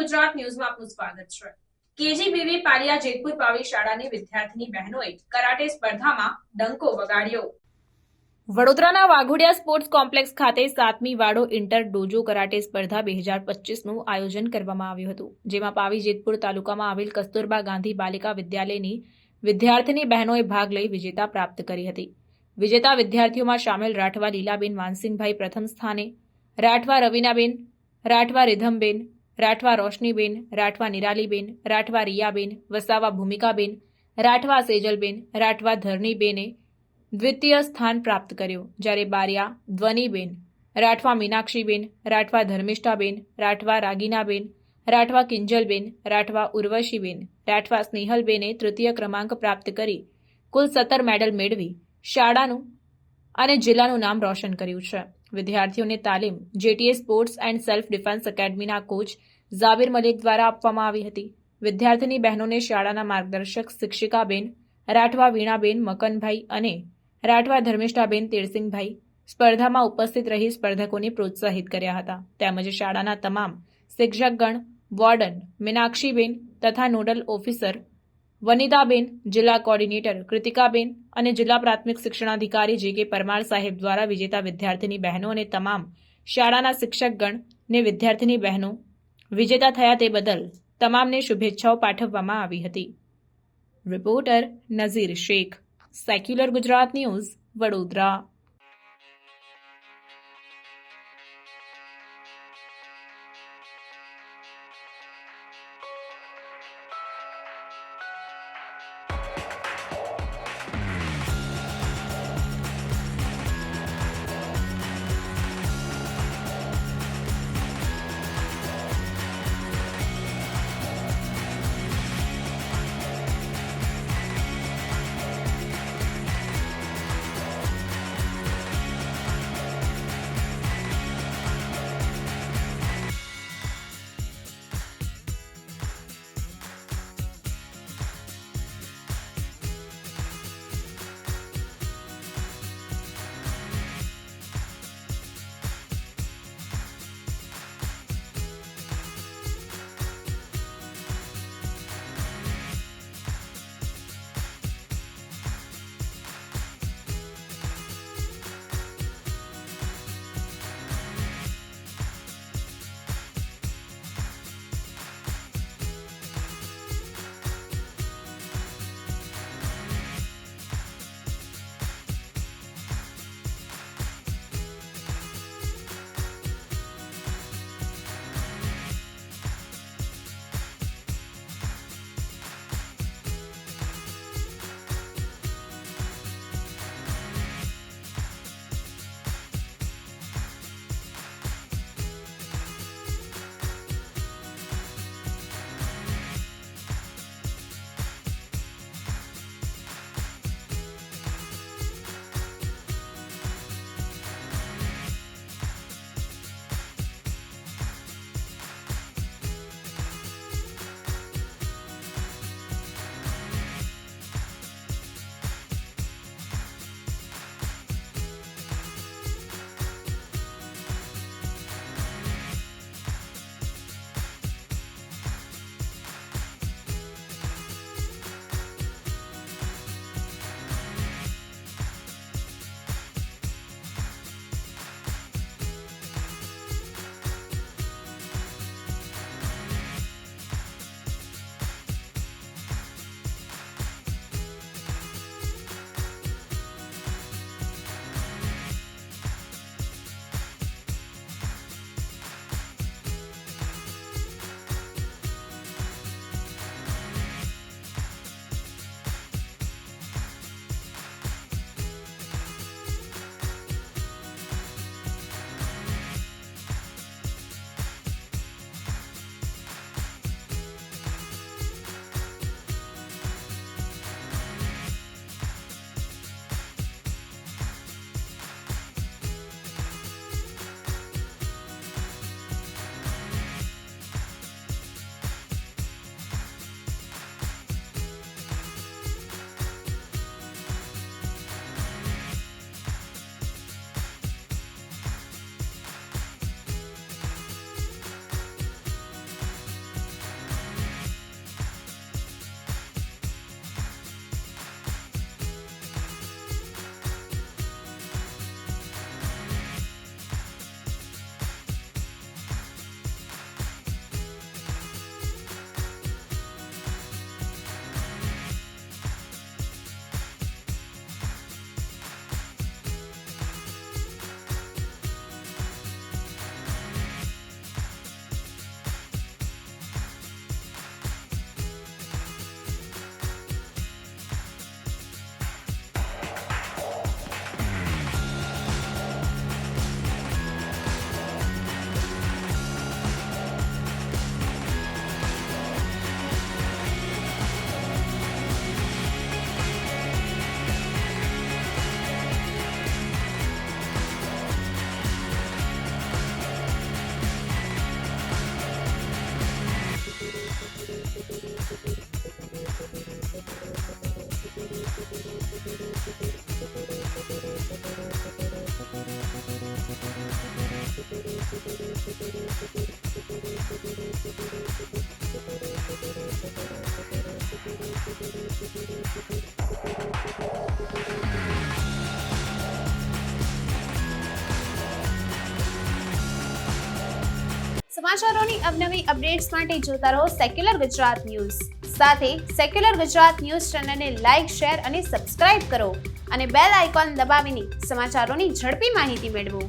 ગુજરાત ન્યૂઝમાં આપનું સ્વાગત છે। કેજીબીવી પાલિયા જેતપુર પાવી શાળાની વિદ્યાર્થીની બહેનોએ કરાટે સ્પર્ધામાં ડંકો વગાડ્યો। વડોદરાના વાઘોડિયા સ્પોર્ટ્સ કોમ્પ્લેક્સ ખાતે 7મી વાડો ઇન્ટર ડોજો કરાટે સ્પર્ધા 2025નું આયોજન કરવામાં આવ્યું હતું, જેમાં પાવી જેતપુર તાલુકામાં આવેલ કસ્તુરબા ગાંધી બાલિકા વિદ્યાલયની વિદ્યાર્થીની બહેનોએ ભાગ લઈ વિજેતા પ્રાપ્ત કરી હતી। વિજેતા વિદ્યાર્થીઓમાં સામેલ રાઠવા લીલાબેન માનસિંહભાઈ પ્રથમ સ્થાને, રાઠવા રવીનાબેન, રાઠવા રિધમબેન, રાઠવા રોશનીબેન, રાઠવા નિરાલીબેન, રાઠવા રિયાબેન, વસાવા ભૂમિકાબેન, રાઠવા સેજલબેન, રાઠવા ધરણીબેને દ્વિતીય સ્થાન પ્રાપ્ત કર્યું, જ્યારે બારિયા ધ્વનિબેન, રાઠવા મીનાક્ષીબેન, રાઠવા ધર્મિષ્ઠાબેન, રાઠવા રાગીનાબેન, રાઠવા કિંજલબેન, રાઠવા ઉર્વશીબેન, રાઠવા સ્નેહલબેને તૃતીય ક્રમાંક પ્રાપ્ત કરી કુલ 17 મેડલ મેળવી શાળાનું અને જિલ્લાનું નામ રોશન કર્યું છે। વિદ્યાર્થીઓને તાલીમ JTA sports and self defence એકેડમીના કોચ ઝાબિર મલિક દ્વારા આપવામાં આવી હતી। વિદ્યાર્થીની બહેનોને શાળાના માર્ગદર્શક શિક્ષિકાબેન રાઠવા વીણાબેન મકનભાઈ અને રાઠવા ધર્મિષ્ઠાબેન તેરસિંગભાઈ સ્પર્ધામાં ઉપસ્થિત રહી સ્પર્ધકોને પ્રોત્સાહિત કર્યા હતા, તેમજ શાળાના તમામ શિક્ષકગણ, વોર્ડન મીનાક્ષીબેન તથા નોડલ ઓફિસર વનિતાબેન, જિલ્લા કોર્ડિનેટર કૃતિકાબેન અને જિલ્લા પ્રાથમિક શિક્ષણાધિકારી જે.કે. પરમાર સાહેબ દ્વારા વિજેતા વિદ્યાર્થીની બહેનો અને તમામ શાળાના શિક્ષકગણ ને વિદ્યાર્થીની બહેનો વિજેતા થયા તે બદલ તમામને શુભેચ્છાઓ પાઠવવામાં આવી હતી। Reporter Nazir Shaikh, secular Gujarat news, Vadodara. સમાચારોની અવનવી અપડેટ્સ માટે જોતા રહો સેક્યુલર ગુજરાત ન્યૂઝ. સાથે સેક્યુલર ગુજરાત ન્યૂઝ ચેનલને લાઇક, શેર અને સબસ્ક્રાઇબ કરો અને બેલ આઇકોન દબાવીને સમાચારોની ઝડપી માહિતી મેળવો.